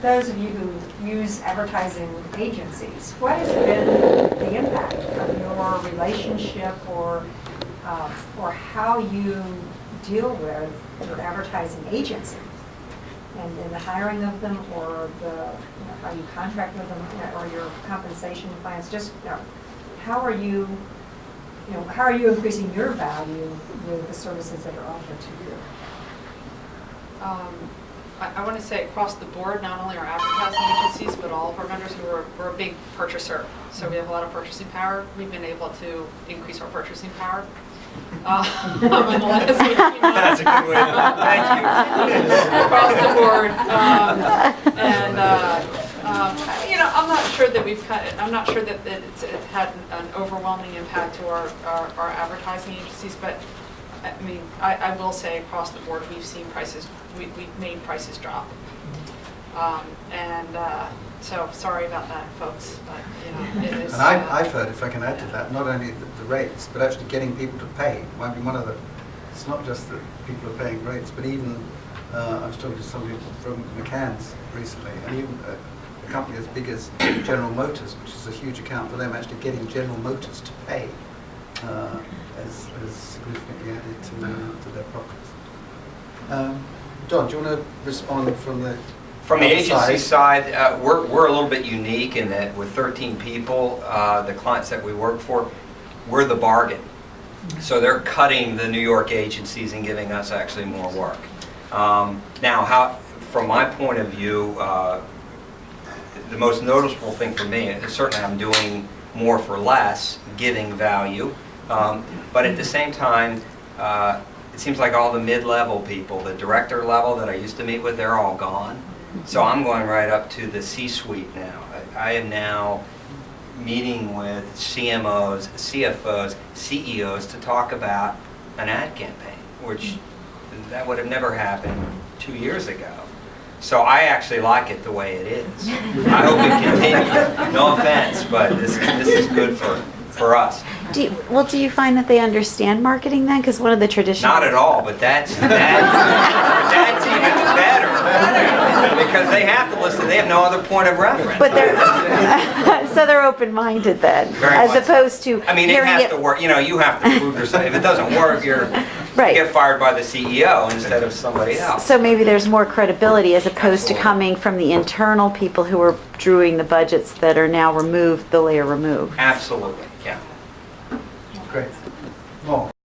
those of you who use advertising agencies, what has been the impact of your relationship or how you deal with your advertising agency? And in the hiring of them, or how you contract with them, or your compensation plans, just how are you increasing your value with the services that are offered to you? I want to say across the board, not only our advertising agencies, but all of our vendors who we're a big purchaser. So we have a lot of purchasing power. We've been able to increase our purchasing power. In the last 18 months. That's a good way to thank you. Across the board. I'm not sure that it's had an overwhelming impact to our advertising agencies, but I mean, I will say across the board, we've seen prices, we've made prices drop. So sorry about that, folks, but it is. And I've heard, if I can add to that, not only the rates, but actually getting people to pay. I mean, it's not just that people are paying rates, but even, I was talking to somebody from McCann's recently, and even a company as big as General Motors, which is a huge account for them, actually getting General Motors to pay has significantly added to their profits. Don, do you want to respond from the agency side, we're a little bit unique in that with 13 people, the clients that we work for, we're the bargain. So they're cutting the New York agencies and giving us actually more work. Now, from my point of view, the most noticeable thing for me is certainly I'm doing more for less, giving value. But at the same time, it seems like all the mid-level people, the director level that I used to meet with, they're all gone. So I'm going right up to the C-suite now. I am now meeting with CMOs, CFOs, CEOs to talk about an ad campaign, which that would have never happened 2 years ago. So I actually like it the way it is. I hope it continues. No offense, but this is good for us. Do you find that they understand marketing then? Because one of the traditional... Not at all, but that's even better. Because they have to listen, they have no other point of reference. But they're open-minded then, Very as much opposed to I mean, it has to work. You have to prove yourself. If it doesn't work, you get fired by the CEO instead of somebody else. So maybe there's more credibility as opposed to coming from the internal people who are drawing the budgets that are now removed, the layer removed. Absolutely, yeah. Great. Well.